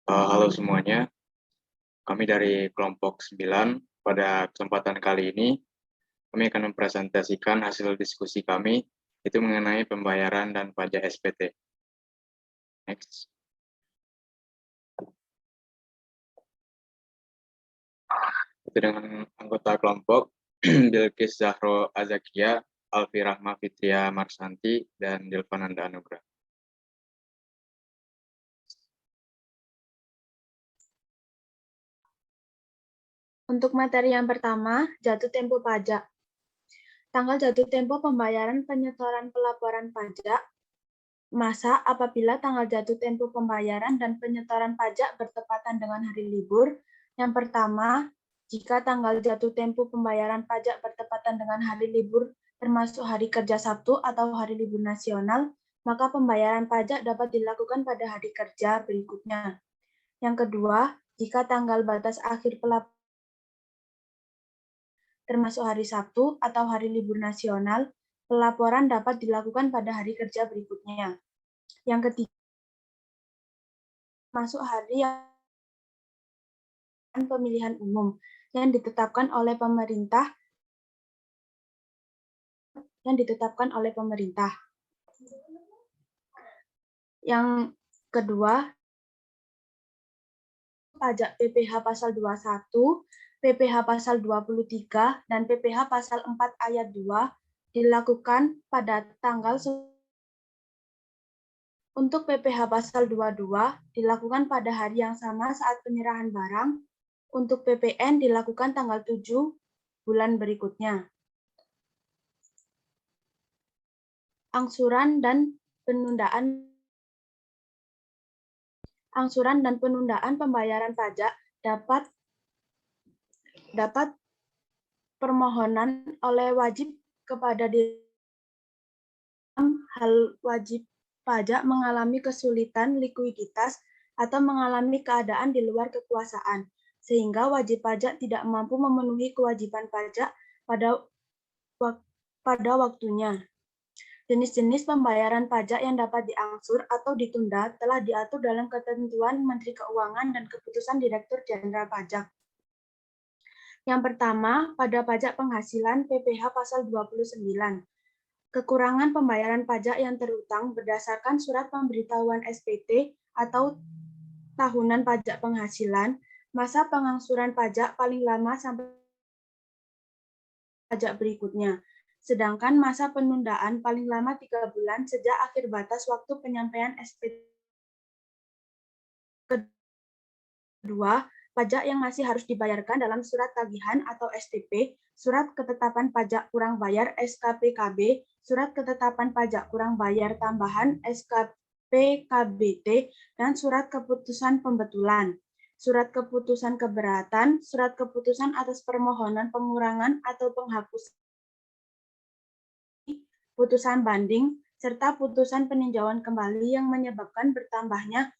Halo semuanya, kami dari kelompok 9. Pada kesempatan kali ini, kami akan mempresentasikan hasil diskusi kami, itu mengenai pembayaran dan pajak SPT. Next. Itu dengan anggota kelompok, Bilqis Zahro Azakia, Alfi Rahma Fitria Marsanti, dan Dilvananda Anugrah. Untuk materi yang pertama, jatuh tempo pajak. Tanggal jatuh tempo pembayaran penyetoran pelaporan pajak, masa apabila tanggal jatuh tempo pembayaran dan penyetoran pajak bertepatan dengan hari libur. Yang pertama, jika tanggal jatuh tempo pembayaran pajak bertepatan dengan hari libur, termasuk hari kerja Sabtu atau hari libur nasional, maka pembayaran pajak dapat dilakukan pada hari kerja berikutnya. Yang kedua, jika tanggal batas akhir pelaporan termasuk hari Sabtu atau hari libur nasional, pelaporan dapat dilakukan pada hari kerja berikutnya. Yang ketiga, masuk hari pemilihan umum yang ditetapkan oleh pemerintah Yang kedua, pajak PPh pasal 21, PPh pasal 23, dan PPh pasal 4 ayat 2 dilakukan pada tanggal. Untuk PPh pasal 22 dilakukan pada hari yang sama saat penyerahan barang. Untuk PPN dilakukan tanggal 7 bulan berikutnya. Angsuran dan penundaan pembayaran pajak dapat permohonan oleh wajib kepada hal wajib pajak mengalami kesulitan likuiditas atau mengalami keadaan di luar kekuasaan, sehingga wajib pajak tidak mampu memenuhi kewajiban pajak pada waktunya. Jenis-jenis pembayaran pajak yang dapat diangsur atau ditunda telah diatur dalam ketentuan Menteri Keuangan dan Keputusan Direktur Jenderal Pajak. Yang pertama, pada pajak penghasilan PPh pasal 29. Kekurangan pembayaran pajak yang terutang berdasarkan surat pemberitahuan SPT atau tahunan pajak penghasilan, masa pengangsuran pajak paling lama sampai pajak berikutnya. Sedangkan masa penundaan paling lama 3 bulan sejak akhir batas waktu penyampaian SPT. Kedua, pajak yang masih harus dibayarkan dalam surat tagihan atau STP, surat ketetapan pajak kurang bayar SKPKB, surat ketetapan pajak kurang bayar tambahan SKPKBT, dan surat keputusan pembetulan, surat keputusan keberatan, surat keputusan atas permohonan pengurangan atau penghapusan, putusan banding, serta putusan peninjauan kembali yang menyebabkan bertambahnya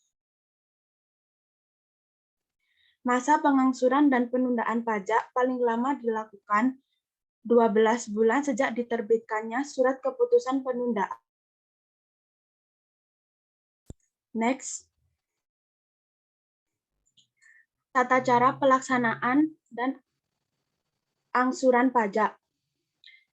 masa pengangsuran dan penundaan pajak paling lama dilakukan 12 bulan sejak diterbitkannya surat keputusan penundaan. Next. Tata cara pelaksanaan dan angsuran pajak.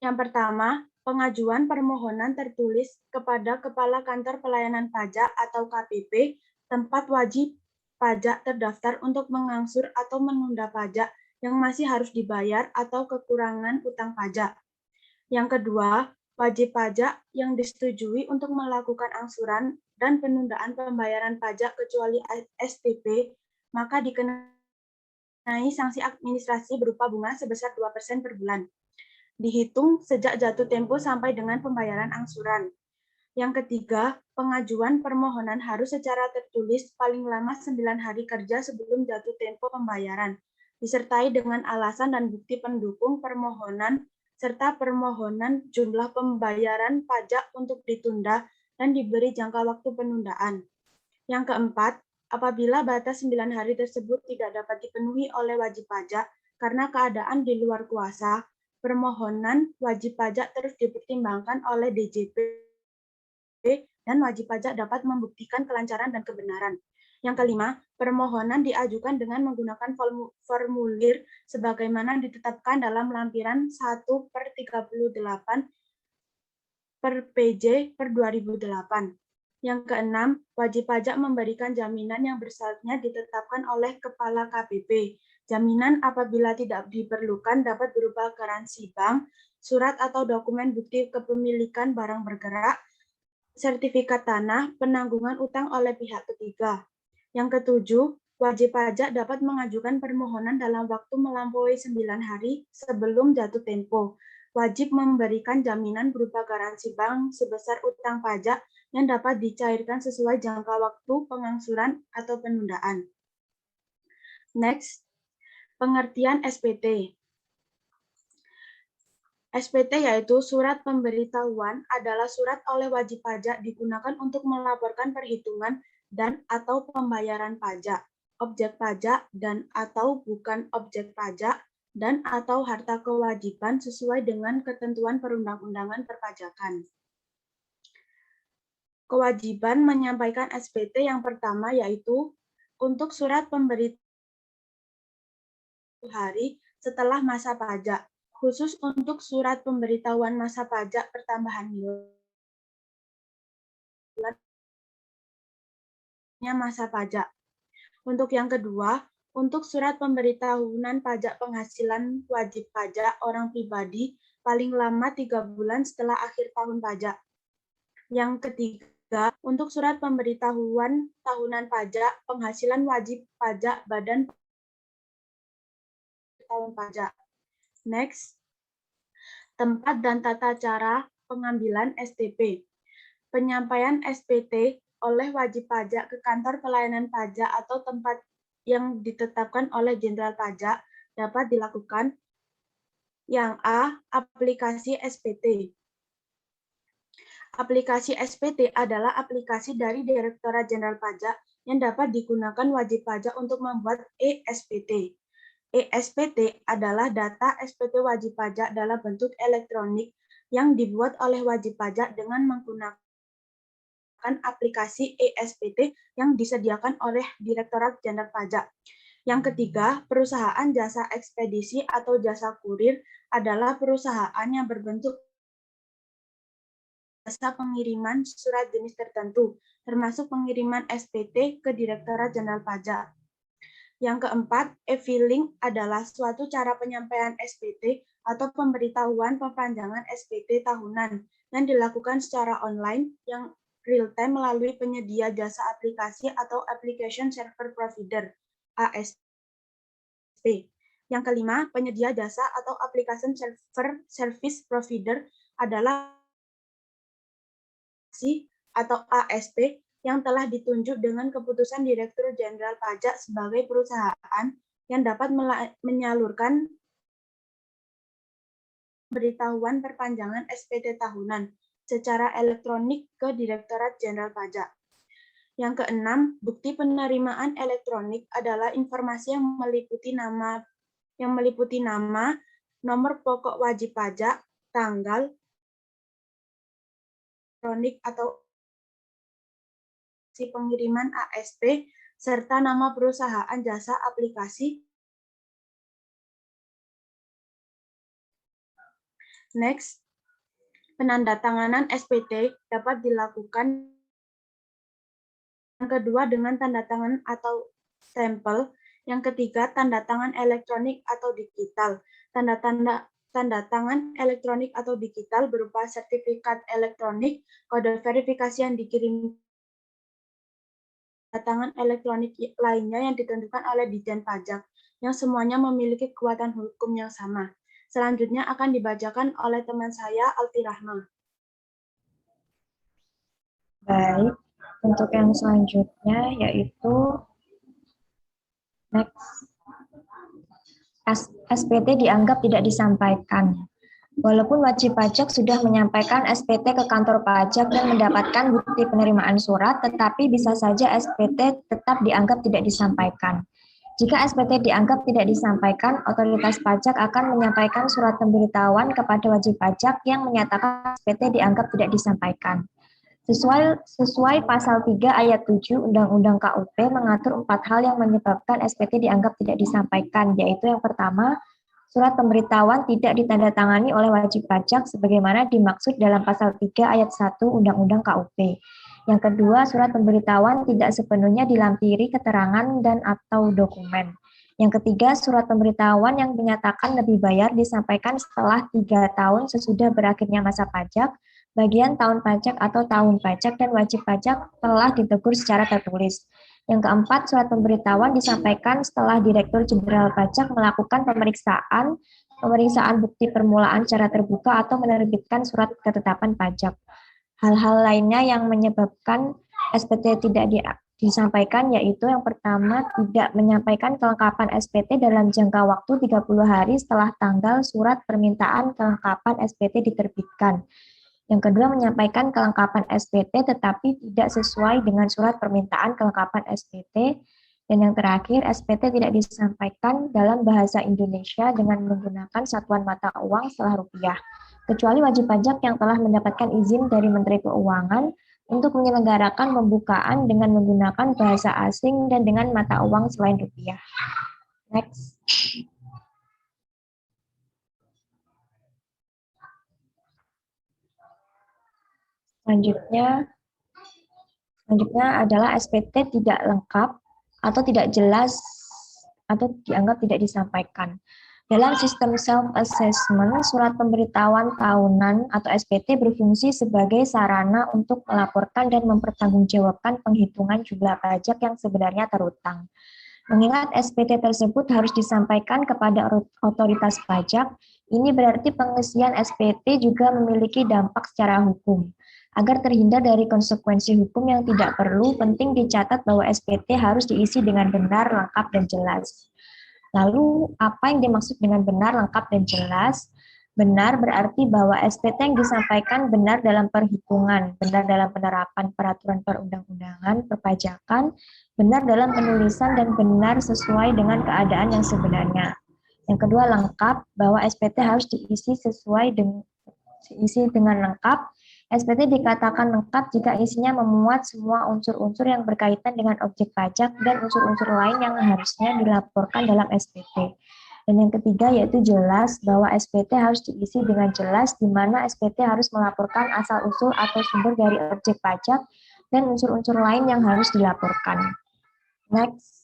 Yang pertama, pengajuan permohonan tertulis kepada Kepala Kantor Pelayanan Pajak atau KPP, tempat wajib pajak terdaftar untuk mengangsur atau menunda pajak yang masih harus dibayar atau kekurangan utang pajak. Yang kedua, wajib pajak yang disetujui untuk melakukan angsuran dan penundaan pembayaran pajak kecuali STP, maka dikenai sanksi administrasi berupa bunga sebesar 2% per bulan. Dihitung sejak jatuh tempo sampai dengan pembayaran angsuran. Yang ketiga, pengajuan permohonan harus secara tertulis paling lama 9 hari kerja sebelum jatuh tempo pembayaran, disertai dengan alasan dan bukti pendukung permohonan, serta permohonan jumlah pembayaran pajak untuk ditunda dan diberi jangka waktu penundaan. Yang keempat, apabila batas 9 hari tersebut tidak dapat dipenuhi oleh wajib pajak karena keadaan di luar kuasa, permohonan wajib pajak terus dipertimbangkan oleh DJP dan wajib pajak dapat membuktikan kelancaran dan kebenaran. Yang kelima, permohonan diajukan dengan menggunakan formulir sebagaimana ditetapkan dalam lampiran 1/38 per PJ per 2008. Yang keenam, wajib pajak memberikan jaminan yang bersyaratnya ditetapkan oleh Kepala KPP. Jaminan apabila tidak diperlukan dapat berupa garansi bank, surat atau dokumen bukti kepemilikan barang bergerak, sertifikat tanah, penanggungan utang oleh pihak ketiga. Yang ketujuh, wajib pajak dapat mengajukan permohonan dalam waktu melampaui 9 hari sebelum jatuh tempo. Wajib memberikan jaminan berupa garansi bank sebesar utang pajak yang dapat dicairkan sesuai jangka waktu pengangsuran atau penundaan. Next, pengertian SPT. SPT yaitu surat pemberitahuan adalah surat oleh wajib pajak digunakan untuk melaporkan perhitungan dan atau pembayaran pajak, objek pajak dan atau bukan objek pajak, dan atau harta kewajiban sesuai dengan ketentuan perundang-undangan perpajakan. Kewajiban menyampaikan SPT yang pertama yaitu untuk surat pemberitahuan hari setelah masa pajak, khusus untuk surat pemberitahuan masa pajak pertambahan nilainya masa pajak. Untuk yang kedua, untuk surat pemberitahuan pajak penghasilan wajib pajak orang pribadi paling lama 3 bulan setelah akhir tahun pajak. Yang ketiga, untuk surat pemberitahuan tahunan pajak penghasilan wajib pajak badan tahun pajak. Next, tempat dan tata cara pengambilan STP. Penyampaian SPT oleh wajib pajak ke kantor pelayanan pajak atau tempat yang ditetapkan oleh Jenderal Pajak dapat dilakukan. Yang A, aplikasi SPT. Aplikasi SPT adalah aplikasi dari Direktorat Jenderal Pajak yang dapat digunakan wajib pajak untuk membuat e-SPT. E-SPT adalah data SPT wajib pajak dalam bentuk elektronik yang dibuat oleh wajib pajak dengan menggunakan aplikasi e-SPT yang disediakan oleh Direktorat Jenderal Pajak. Yang ketiga, perusahaan jasa ekspedisi atau jasa kurir adalah perusahaan yang berbentuk jasa pengiriman surat jenis tertentu, termasuk pengiriman SPT ke Direktorat Jenderal Pajak. Yang keempat, e-filing adalah suatu cara penyampaian SPT atau pemberitahuan perpanjangan SPT tahunan yang dilakukan secara online yang real-time melalui penyedia jasa aplikasi atau Application Server Provider, ASP. Yang kelima, penyedia jasa atau Application Server Service Provider adalah atau ASP yang telah ditunjuk dengan keputusan Direktur Jenderal Pajak sebagai perusahaan yang dapat menyalurkan pemberitahuan perpanjangan SPT tahunan secara elektronik ke Direktorat Jenderal Pajak. Yang keenam, bukti penerimaan elektronik adalah informasi yang meliputi nama, nomor pokok wajib pajak, tanggal, elektronik atau si pengiriman ASP, serta nama perusahaan jasa aplikasi. Next, penandatanganan SPT dapat dilakukan yang kedua dengan tanda tangan atau stempel, yang ketiga tanda tangan elektronik atau digital. Tanda tangan elektronik atau digital berupa sertifikat elektronik, kode verifikasi yang dikirim tanda tangan elektronik lainnya yang ditentukan oleh Ditjen Pajak, yang semuanya memiliki kekuatan hukum yang sama. Selanjutnya akan dibacakan oleh teman saya, Alti Rahma. Baik, untuk yang selanjutnya yaitu next. SPT dianggap tidak disampaikan. Walaupun wajib pajak sudah menyampaikan SPT ke kantor pajak dan mendapatkan bukti penerimaan surat, tetapi bisa saja SPT tetap dianggap tidak disampaikan. Jika SPT dianggap tidak disampaikan, otoritas pajak akan menyampaikan surat pemberitahuan kepada wajib pajak yang menyatakan SPT dianggap tidak disampaikan. Sesuai pasal 3 ayat 7 Undang-Undang KUP mengatur 4 hal yang menyebabkan SPT dianggap tidak disampaikan, yaitu yang pertama, surat pemberitahuan tidak ditandatangani oleh wajib pajak sebagaimana dimaksud dalam pasal 3 ayat 1 Undang-Undang KUP. Yang kedua, surat pemberitahuan tidak sepenuhnya dilampiri keterangan dan atau dokumen. Yang ketiga, surat pemberitahuan yang menyatakan lebih bayar disampaikan setelah 3 tahun sesudah berakhirnya masa pajak, bagian tahun pajak atau tahun pajak, dan wajib pajak telah ditegur secara tertulis. Yang keempat, surat pemberitahuan disampaikan setelah Direktur Jenderal Pajak melakukan pemeriksaan bukti permulaan secara terbuka atau menerbitkan surat ketetapan pajak. Hal-hal lainnya yang menyebabkan SPT tidak disampaikan yaitu yang pertama, tidak menyampaikan kelengkapan SPT dalam jangka waktu 30 hari setelah tanggal surat permintaan kelengkapan SPT diterbitkan. Yang kedua, menyampaikan kelengkapan SPT tetapi tidak sesuai dengan surat permintaan kelengkapan SPT. Dan yang terakhir, SPT tidak disampaikan dalam bahasa Indonesia dengan menggunakan satuan mata uang setelah rupiah, kecuali wajib pajak yang telah mendapatkan izin dari Menteri Keuangan untuk menyelenggarakan pembukaan dengan menggunakan bahasa asing dan dengan mata uang selain rupiah. Next. Selanjutnya adalah SPT tidak lengkap atau tidak jelas atau dianggap tidak disampaikan. Dalam sistem self-assessment, surat pemberitahuan tahunan atau SPT berfungsi sebagai sarana untuk melaporkan dan mempertanggungjawabkan penghitungan jumlah pajak yang sebenarnya terutang. Mengingat SPT tersebut harus disampaikan kepada otoritas pajak, ini berarti pengisian SPT juga memiliki dampak secara hukum. Agar terhindar dari konsekuensi hukum yang tidak perlu, penting dicatat bahwa SPT harus diisi dengan benar, lengkap, dan jelas. Lalu, apa yang dimaksud dengan benar, lengkap, dan jelas? Benar berarti bahwa SPT yang disampaikan benar dalam perhitungan, benar dalam penerapan peraturan perundang-undangan, perpajakan, benar dalam penulisan, dan benar sesuai dengan keadaan yang sebenarnya. Yang kedua, lengkap, bahwa SPT harus diisi dengan lengkap. SPT dikatakan lengkap jika isinya memuat semua unsur-unsur yang berkaitan dengan objek pajak dan unsur-unsur lain yang harusnya dilaporkan dalam SPT. Dan yang ketiga yaitu jelas, bahwa SPT harus diisi dengan jelas, di mana SPT harus melaporkan asal-usul atau sumber dari objek pajak dan unsur-unsur lain yang harus dilaporkan. Next.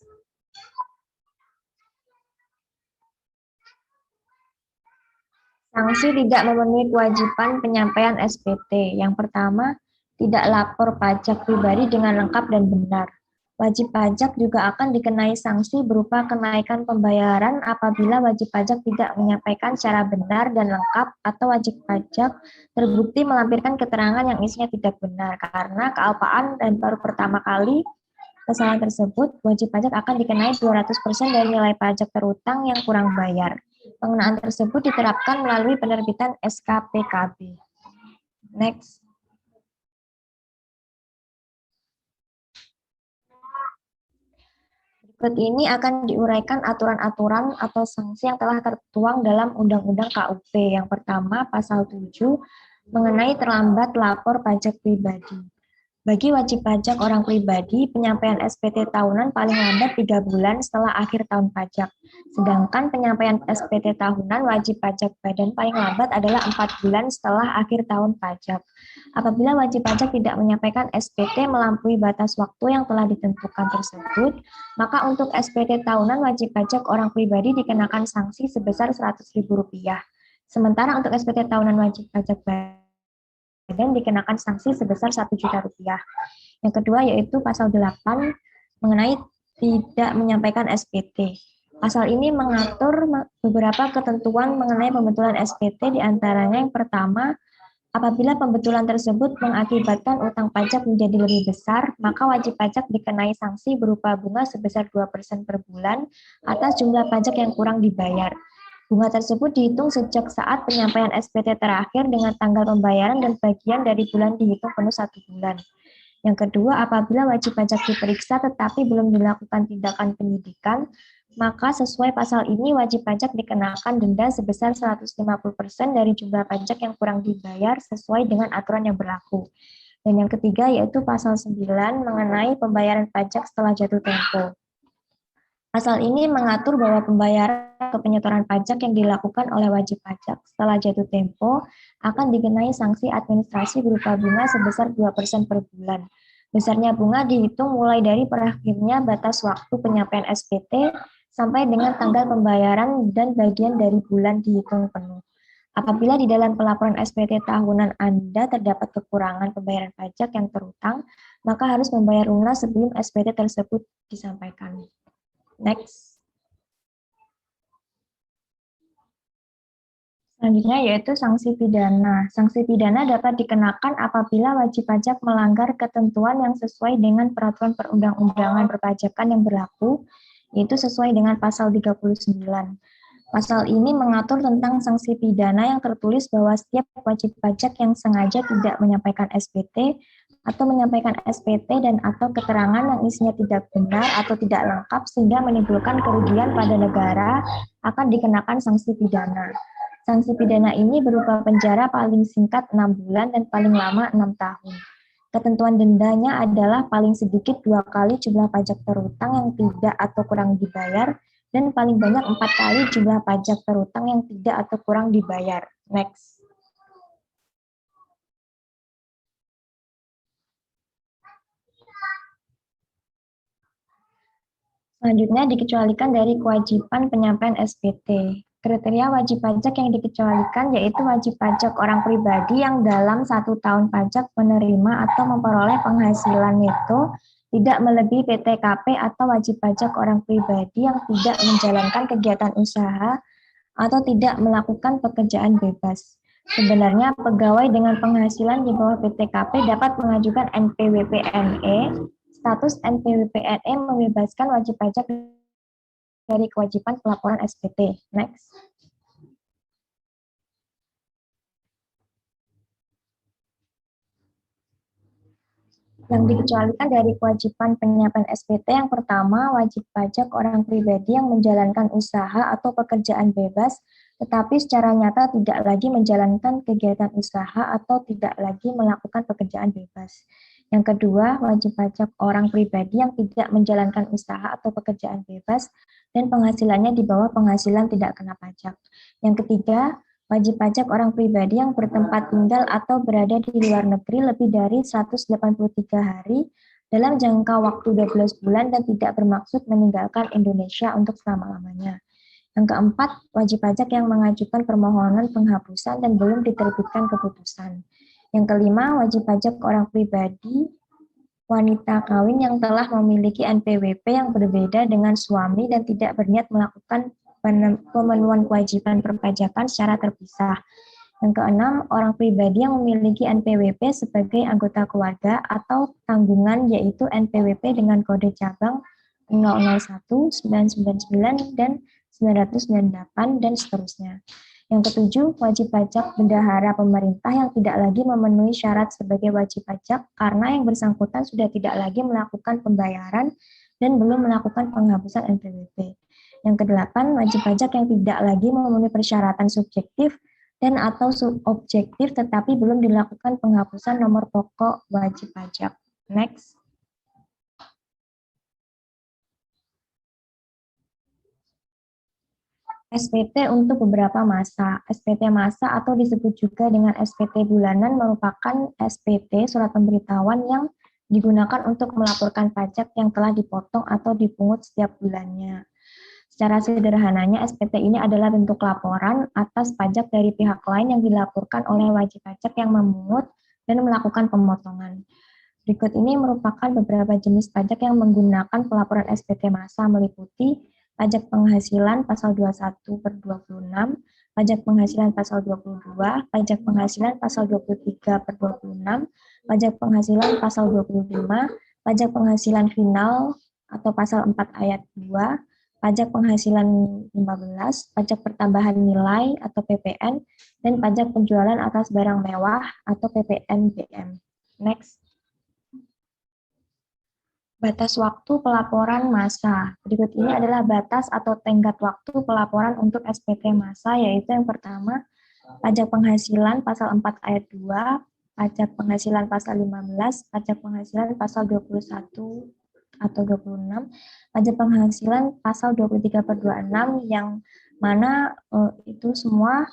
Sanksi tidak memenuhi kewajiban penyampaian SPT. Yang pertama, tidak lapor pajak pribadi dengan lengkap dan benar. Wajib pajak juga akan dikenai sanksi berupa kenaikan pembayaran apabila wajib pajak tidak menyampaikan secara benar dan lengkap atau wajib pajak terbukti melampirkan keterangan yang isinya tidak benar. Karena kealpaan dan baru pertama kali kesalahan tersebut, wajib pajak akan dikenai 200% dari nilai pajak terutang yang kurang bayar. Pengenaan tersebut diterapkan melalui penerbitan SKPKB. Next. Berikut ini akan diuraikan aturan-aturan atau sanksi yang telah tertuang dalam Undang-Undang KUP. Yang pertama, Pasal 7 mengenai terlambat lapor pajak pribadi. Bagi wajib pajak orang pribadi, penyampaian SPT tahunan paling lambat 3 bulan setelah akhir tahun pajak. Sedangkan penyampaian SPT tahunan wajib pajak badan paling lambat adalah 4 bulan setelah akhir tahun pajak. Apabila wajib pajak tidak menyampaikan SPT melampaui batas waktu yang telah ditentukan tersebut, maka untuk SPT tahunan wajib pajak orang pribadi dikenakan sanksi sebesar Rp100.000. Sementara untuk SPT tahunan wajib pajak badan dikenakan sanksi sebesar Rp1.000.000. Yang kedua yaitu Pasal 8 mengenai tidak menyampaikan SPT. Pasal ini mengatur beberapa ketentuan mengenai pembetulan SPT, diantaranya yang pertama, apabila pembetulan tersebut mengakibatkan utang pajak menjadi lebih besar, maka wajib pajak dikenai sanksi berupa bunga sebesar 2% per bulan atas jumlah pajak yang kurang dibayar. Bunga tersebut dihitung sejak saat penyampaian SPT terakhir dengan tanggal pembayaran dan bagian dari bulan dihitung penuh 1 bulan. Yang kedua, apabila wajib pajak diperiksa tetapi belum dilakukan tindakan penyidikan, maka sesuai pasal ini wajib pajak dikenakan denda sebesar 150% dari jumlah pajak yang kurang dibayar sesuai dengan aturan yang berlaku. Dan yang ketiga yaitu pasal 9 mengenai pembayaran pajak setelah jatuh tempo. Pasal ini mengatur bahwa pembayaran atau penyetoran pajak yang dilakukan oleh wajib pajak setelah jatuh tempo akan dikenai sanksi administrasi berupa bunga sebesar 2% per bulan. Besarnya bunga dihitung mulai dari berakhirnya batas waktu penyampaian SPT sampai dengan tanggal pembayaran dan bagian dari bulan dihitung penuh. Apabila di dalam pelaporan SPT tahunan Anda terdapat kekurangan pembayaran pajak yang terutang, maka harus membayar lunas sebelum SPT tersebut disampaikan. Next. Selanjutnya yaitu sanksi pidana. Sanksi pidana dapat dikenakan apabila wajib pajak melanggar ketentuan yang sesuai dengan peraturan perundang-undangan perpajakan yang berlaku, yaitu sesuai dengan pasal 39. Pasal ini mengatur tentang sanksi pidana yang tertulis bahwa setiap wajib pajak yang sengaja tidak menyampaikan SPT atau menyampaikan SPT dan atau keterangan yang isinya tidak benar atau tidak lengkap sehingga menimbulkan kerugian pada negara akan dikenakan sanksi pidana. Sanksi pidana ini berupa penjara paling singkat 6 bulan dan paling lama 6 tahun. Ketentuan dendanya adalah paling sedikit 2 kali jumlah pajak terutang yang tidak atau kurang dibayar dan paling banyak 4 kali jumlah pajak terutang yang tidak atau kurang dibayar. Next. Selanjutnya dikecualikan dari kewajiban penyampaian SPT. Kriteria wajib pajak yang dikecualikan yaitu wajib pajak orang pribadi yang dalam 1 tahun pajak menerima atau memperoleh penghasilan neto tidak melebihi PTKP atau wajib pajak orang pribadi yang tidak menjalankan kegiatan usaha atau tidak melakukan pekerjaan bebas. Sebenarnya pegawai dengan penghasilan di bawah PTKP dapat mengajukan NPWP-NE. Status NPWP-NE membebaskan wajib pajak dari kewajiban pelaporan SPT. Next. Yang dikecualikan dari kewajiban penyampaian SPT yang pertama, wajib pajak orang pribadi yang menjalankan usaha atau pekerjaan bebas, tetapi secara nyata tidak lagi menjalankan kegiatan usaha atau tidak lagi melakukan pekerjaan bebas. Yang kedua, wajib pajak orang pribadi yang tidak menjalankan usaha atau pekerjaan bebas dan penghasilannya di bawah penghasilan tidak kena pajak. Yang ketiga, wajib pajak orang pribadi yang bertempat tinggal atau berada di luar negeri lebih dari 183 hari dalam jangka waktu 12 bulan dan tidak bermaksud meninggalkan Indonesia untuk selama-lamanya. Yang keempat, wajib pajak yang mengajukan permohonan penghapusan dan belum diterbitkan keputusan. Yang kelima, wajib pajak orang pribadi wanita kawin yang telah memiliki NPWP yang berbeda dengan suami dan tidak berniat melakukan pemenuhan kewajiban perpajakan secara terpisah. Yang keenam, orang pribadi yang memiliki NPWP sebagai anggota keluarga atau tanggungan yaitu NPWP dengan kode cabang 001, 999, dan 998, dan seterusnya. Yang ketujuh, wajib pajak bendahara pemerintah yang tidak lagi memenuhi syarat sebagai wajib pajak karena yang bersangkutan sudah tidak lagi melakukan pembayaran dan belum melakukan penghapusan NPWP. Yang kedelapan, wajib pajak yang tidak lagi memenuhi persyaratan subjektif dan atau subobjektif tetapi belum dilakukan penghapusan nomor pokok wajib pajak. Next. SPT untuk beberapa masa. SPT masa atau disebut juga dengan SPT bulanan merupakan SPT surat pemberitahuan yang digunakan untuk melaporkan pajak yang telah dipotong atau dipungut setiap bulannya. Secara sederhananya, SPT ini adalah bentuk laporan atas pajak dari pihak lain yang dilaporkan oleh wajib pajak yang memungut dan melakukan pemotongan. Berikut ini merupakan beberapa jenis pajak yang menggunakan pelaporan SPT massa meliputi pajak penghasilan pasal 21/26, pajak penghasilan pasal 22, pajak penghasilan pasal 23/26, pajak penghasilan pasal 25, pajak penghasilan final atau pasal 4 ayat 2, pajak penghasilan 15, pajak pertambahan nilai atau PPN, dan pajak penjualan atas barang mewah atau PPNBM. Next. Batas waktu pelaporan massa. Berikut ini adalah batas atau tenggat waktu pelaporan untuk SPT massa, yaitu yang pertama, pajak penghasilan pasal 4 ayat 2, pajak penghasilan pasal 15, pajak penghasilan pasal 21 atau 26, pajak penghasilan pasal 23/26 yang mana itu semua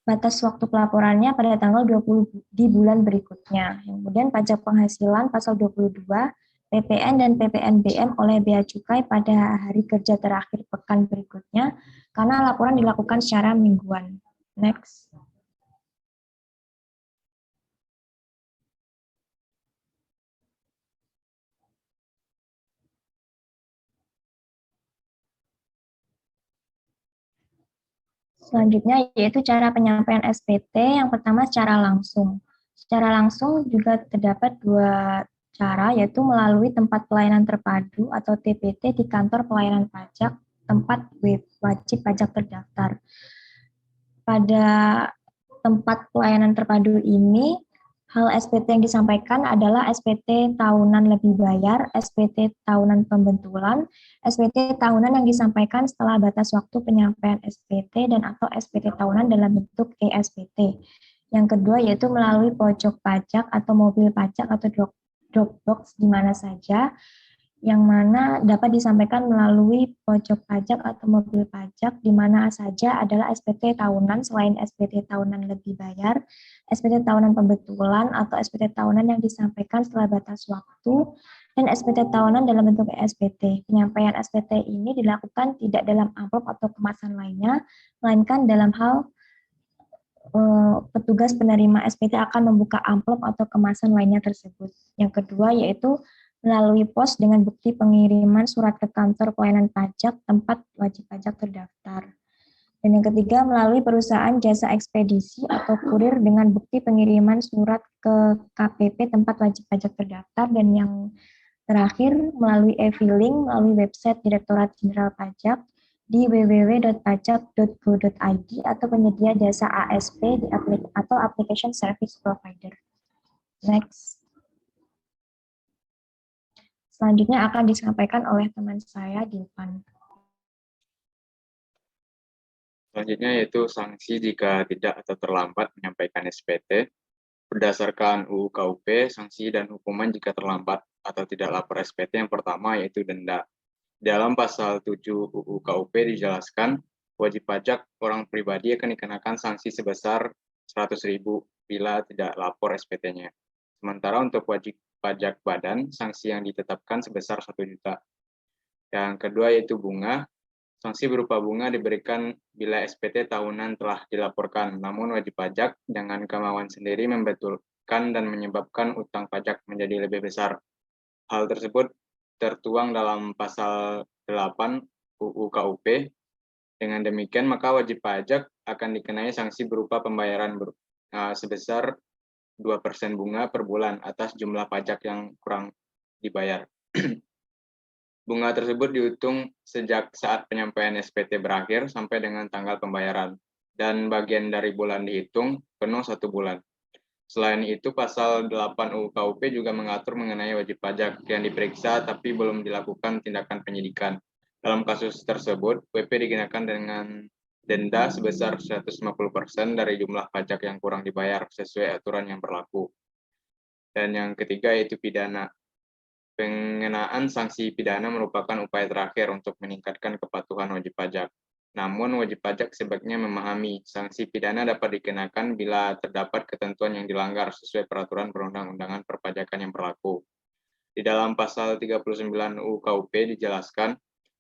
batas waktu pelaporannya pada tanggal 20 di bulan berikutnya. Kemudian pajak penghasilan pasal 22, PPN dan PPNBM oleh Bea Cukai pada hari kerja terakhir pekan berikutnya karena laporan dilakukan secara mingguan. Next. Selanjutnya yaitu cara penyampaian SPT. Yang pertama secara langsung. Secara langsung juga terdapat dua cara, yaitu melalui tempat pelayanan terpadu atau TPT di kantor pelayanan pajak tempat wajib pajak terdaftar. Pada tempat pelayanan terpadu ini, hal SPT yang disampaikan adalah SPT tahunan lebih bayar, SPT tahunan pembentulan, SPT tahunan yang disampaikan setelah batas waktu penyampaian SPT dan atau SPT tahunan dalam bentuk e-SPT. Yang kedua yaitu melalui pojok pajak atau mobil pajak atau Dropbox di mana saja, yang mana dapat disampaikan melalui pojok pajak atau mobil pajak di mana saja adalah SPT tahunan selain SPT tahunan lebih bayar, SPT tahunan pembetulan atau SPT tahunan yang disampaikan setelah batas waktu, dan SPT tahunan dalam bentuk SPT. Penyampaian SPT ini dilakukan tidak dalam amplop atau kemasan lainnya, melainkan dalam hal petugas penerima SPT akan membuka amplop atau kemasan lainnya tersebut. Yang kedua yaitu melalui pos dengan bukti pengiriman surat ke kantor pelayanan pajak tempat wajib pajak terdaftar. Dan yang ketiga melalui perusahaan jasa ekspedisi atau kurir dengan bukti pengiriman surat ke KPP tempat wajib pajak terdaftar. Dan yang terakhir melalui e-filing melalui website Direktorat Jenderal Pajak di www.pajak.go.id atau penyedia jasa ASP atau Application Service Provider. Next. Selanjutnya akan disampaikan oleh teman saya di depan. Selanjutnya yaitu sanksi jika tidak atau terlambat menyampaikan SPT. Berdasarkan UU KUP, sanksi dan hukuman jika terlambat atau tidak lapor SPT yang pertama yaitu denda. Dalam pasal 7 UU KUP dijelaskan, wajib pajak orang pribadi akan dikenakan sanksi sebesar 100.000 bila tidak lapor SPT-nya. Sementara untuk wajib pajak badan, sanksi yang ditetapkan sebesar 1 juta. Yang kedua yaitu bunga. Sanksi berupa bunga diberikan bila SPT tahunan telah dilaporkan, namun wajib pajak dengan kemauan sendiri membetulkan dan menyebabkan utang pajak menjadi lebih besar. Hal tersebut tertuang dalam pasal 8 UU KUP. Dengan demikian, maka wajib pajak akan dikenai sanksi berupa pembayaran sebesar 2% bunga per bulan atas jumlah pajak yang kurang dibayar. Bunga tersebut dihitung sejak saat penyampaian SPT berakhir sampai dengan tanggal pembayaran, dan bagian dari bulan dihitung penuh 1 bulan. Selain itu, pasal 8 UU KUP juga mengatur mengenai wajib pajak yang diperiksa tapi belum dilakukan tindakan penyidikan. Dalam kasus tersebut, WP dikenakan dengan denda sebesar 150% dari jumlah pajak yang kurang dibayar sesuai aturan yang berlaku. Dan yang ketiga yaitu pidana. Pengenaan sanksi pidana merupakan upaya terakhir untuk meningkatkan kepatuhan wajib pajak. Namun, wajib pajak sebaiknya memahami sanksi pidana dapat dikenakan bila terdapat ketentuan yang dilanggar sesuai peraturan perundang-undangan perpajakan yang berlaku. Di dalam pasal 39 UU KUP dijelaskan,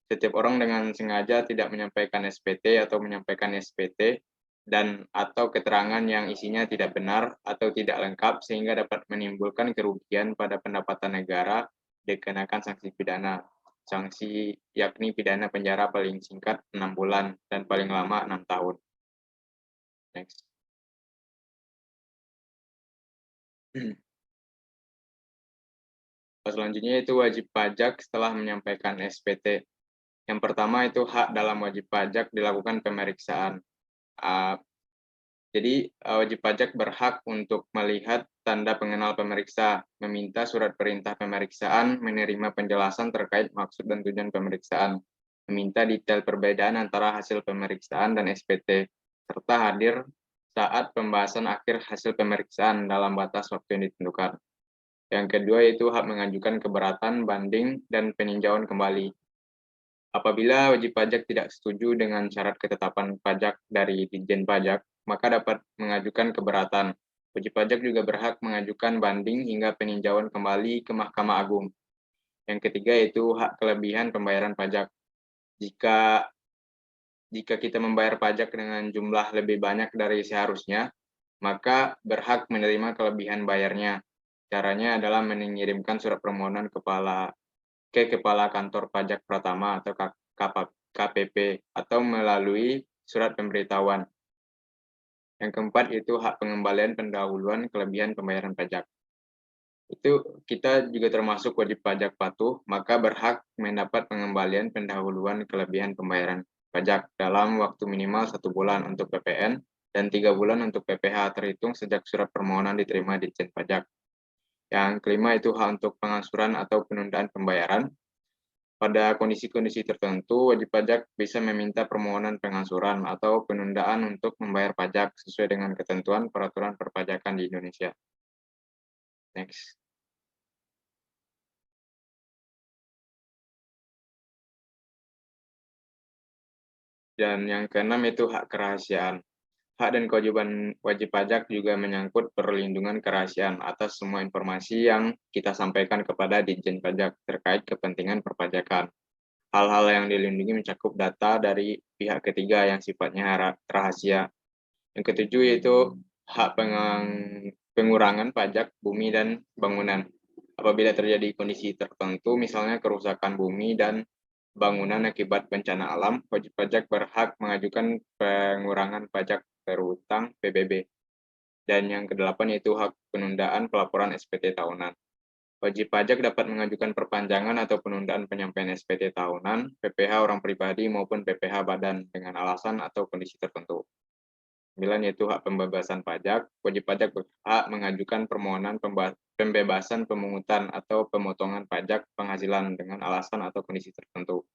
setiap orang dengan sengaja tidak menyampaikan SPT atau menyampaikan SPT dan atau keterangan yang isinya tidak benar atau tidak lengkap sehingga dapat menimbulkan kerugian pada pendapatan negara dikenakan sanksi pidana. Sanksi yakni pidana penjara paling singkat 6 bulan dan paling lama 6 tahun. Next. Selanjutnya itu wajib pajak setelah menyampaikan SPT. Yang pertama itu hak dalam wajib pajak dilakukan pemeriksaan. Jadi wajib pajak berhak untuk melihat tanda pengenal pemeriksa, meminta surat perintah pemeriksaan, menerima penjelasan terkait maksud dan tujuan pemeriksaan, meminta detail perbedaan antara hasil pemeriksaan dan SPT, serta hadir saat pembahasan akhir hasil pemeriksaan dalam batas waktu yang ditentukan. Yang kedua yaitu hak mengajukan keberatan, banding, dan peninjauan kembali. Apabila wajib pajak tidak setuju dengan syarat ketetapan pajak dari Ditjen Pajak, maka dapat mengajukan keberatan. Wajib pajak juga berhak mengajukan banding hingga peninjauan kembali ke Mahkamah Agung. Yang ketiga yaitu hak kelebihan pembayaran pajak. Jika kita membayar pajak dengan jumlah lebih banyak dari seharusnya, maka berhak menerima kelebihan bayarnya. Caranya adalah mengirimkan surat permohonan ke Kepala Kantor Pajak Pratama atau KPP atau melalui surat pemberitahuan. Yang keempat itu hak pengembalian pendahuluan kelebihan pembayaran pajak. Itu kita juga termasuk wajib pajak patuh, maka berhak mendapat pengembalian pendahuluan kelebihan pembayaran pajak dalam waktu minimal 1 bulan untuk PPN dan 3 bulan untuk PPH terhitung sejak surat permohonan diterima di Ditjen Pajak. Yang kelima itu hak untuk pengangsuran atau penundaan pembayaran. Pada kondisi-kondisi tertentu, wajib pajak bisa meminta permohonan pengangsuran atau penundaan untuk membayar pajak sesuai dengan ketentuan peraturan perpajakan di Indonesia. Next. Dan yang keenam itu hak kerahasiaan. Hak dan kewajiban wajib pajak juga menyangkut perlindungan kerahasiaan atas semua informasi yang kita sampaikan kepada Ditjen Pajak terkait kepentingan perpajakan. Hal-hal yang dilindungi mencakup data dari pihak ketiga yang sifatnya rahasia. Yang ketujuh yaitu hak pengurangan pajak bumi dan bangunan. Apabila terjadi kondisi tertentu, misalnya kerusakan bumi dan bangunan akibat bencana alam, wajib pajak berhak mengajukan pengurangan pajak berhutang PBB. Dan yang kedelapan yaitu hak penundaan pelaporan SPT tahunan. Wajib pajak dapat mengajukan perpanjangan atau penundaan penyampaian SPT tahunan, PPH orang pribadi maupun PPH badan dengan alasan atau kondisi tertentu. 9 yaitu hak pembebasan pajak. Wajib pajak berhak mengajukan permohonan pembebasan pemungutan atau pemotongan pajak penghasilan dengan alasan atau kondisi tertentu.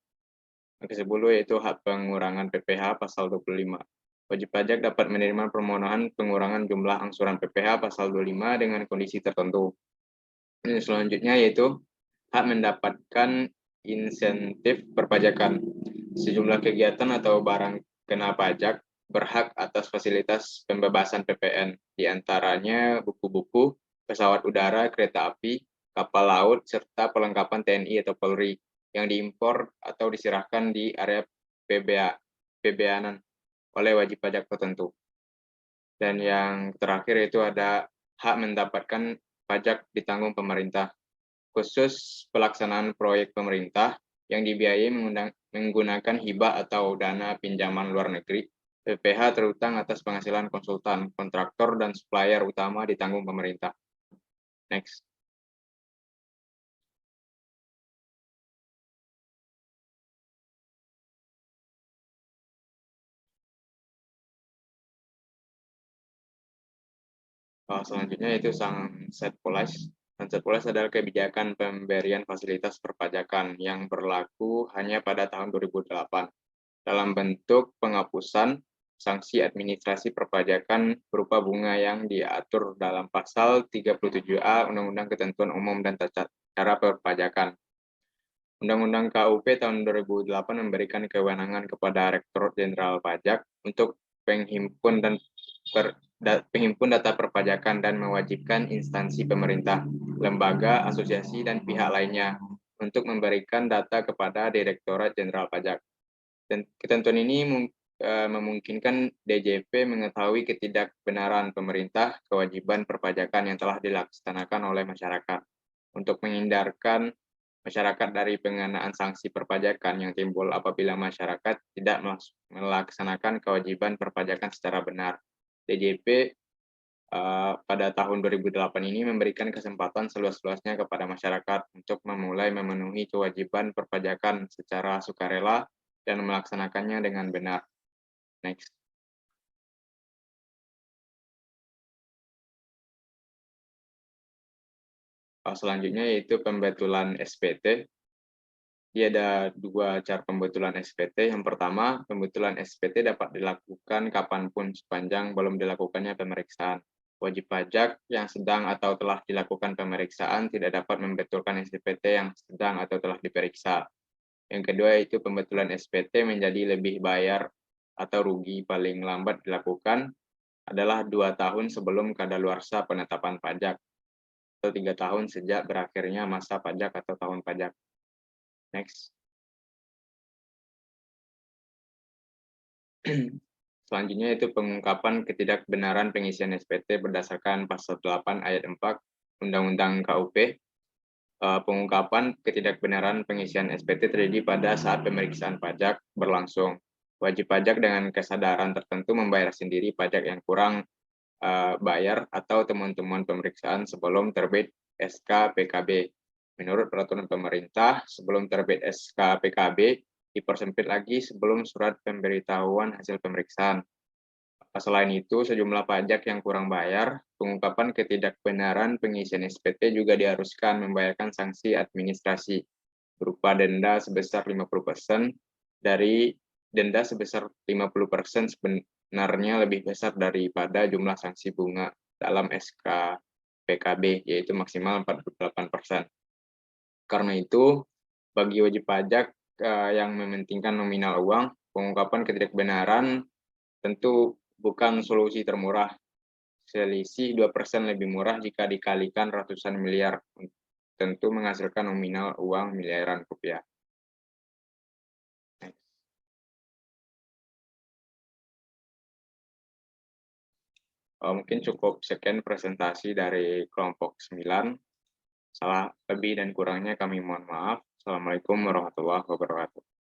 Yang ke-10 yaitu hak pengurangan PPH pasal 25. Wajib pajak dapat menerima permohonan pengurangan jumlah angsuran PPH pasal 25 dengan kondisi tertentu. Dan selanjutnya yaitu hak mendapatkan insentif perpajakan. Sejumlah kegiatan atau barang kena pajak berhak atas fasilitas pembebasan PPN, diantaranya buku-buku, pesawat udara, kereta api, kapal laut, serta perlengkapan TNI atau Polri yang diimpor atau diserahkan di area PBA-nan oleh wajib pajak tertentu. Dan yang terakhir itu ada hak mendapatkan pajak ditanggung pemerintah, khusus pelaksanaan proyek pemerintah yang dibiayai menggunakan hibah atau dana pinjaman luar negeri. PPH terutang atas penghasilan konsultan, kontraktor, dan supplier utama ditanggung pemerintah. Next. Selanjutnya itu Sunset Policy. Sunset Policy adalah kebijakan pemberian fasilitas perpajakan yang berlaku hanya pada tahun 2008 dalam bentuk penghapusan sanksi administrasi perpajakan berupa bunga yang diatur dalam pasal 37A Undang-Undang Ketentuan Umum dan Tata Cara Perpajakan. Undang-Undang KUP tahun 2008 memberikan kewenangan kepada Rektorat Jenderal Pajak untuk penghimpun data perpajakan dan mewajibkan instansi pemerintah, lembaga, asosiasi, dan pihak lainnya untuk memberikan data kepada Direktorat Jenderal Pajak. Dan ketentuan ini memungkinkan DJP mengetahui ketidakbenaran pemerintah kewajiban perpajakan yang telah dilaksanakan oleh masyarakat untuk menghindarkan masyarakat dari pengenaan sanksi perpajakan yang timbul apabila masyarakat tidak melaksanakan kewajiban perpajakan secara benar. DJP pada tahun 2008 ini memberikan kesempatan seluas-luasnya kepada masyarakat untuk memulai memenuhi kewajiban perpajakan secara sukarela dan melaksanakannya dengan benar. Next. Selanjutnya yaitu pembetulan SPT. Jadi ada dua cara pembetulan SPT. Yang pertama, pembetulan SPT dapat dilakukan kapanpun sepanjang belum dilakukannya pemeriksaan. Wajib pajak yang sedang atau telah dilakukan pemeriksaan tidak dapat membetulkan SPT yang sedang atau telah diperiksa. Yang kedua itu pembetulan SPT menjadi lebih bayar atau rugi paling lambat dilakukan adalah 2 tahun sebelum kadaluarsa penetapan pajak atau 3 tahun sejak berakhirnya masa pajak atau tahun pajak. Next. Selanjutnya itu pengungkapan ketidakbenaran pengisian SPT berdasarkan pasal 8 ayat 4 Undang-Undang KUP. Pengungkapan ketidakbenaran pengisian SPT terjadi pada saat pemeriksaan pajak berlangsung. Wajib pajak dengan kesadaran tertentu membayar sendiri pajak yang kurang bayar atau temuan-temuan pemeriksaan sebelum terbit SK PKB. Menurut peraturan pemerintah, sebelum terbit SK PKB, dipersempit lagi sebelum surat pemberitahuan hasil pemeriksaan. Selain itu, sejumlah pajak yang kurang bayar, pengungkapan ketidakbenaran pengisian SPT juga diharuskan membayarkan sanksi administrasi berupa denda sebesar 50% dari denda sebesar 50% sebenarnya lebih besar daripada jumlah sanksi bunga dalam SK PKB, yaitu maksimal 48%. Karena itu, bagi wajib pajak yang mementingkan nominal uang, pengungkapan ketidakbenaran tentu bukan solusi termurah. Selisih 2% lebih murah jika dikalikan ratusan miliar, tentu menghasilkan nominal uang miliaran rupiah. Mungkin cukup sekian presentasi dari kelompok 9. Salah lebih dan kurangnya kami mohon maaf. Assalamualaikum warahmatullahi wabarakatuh.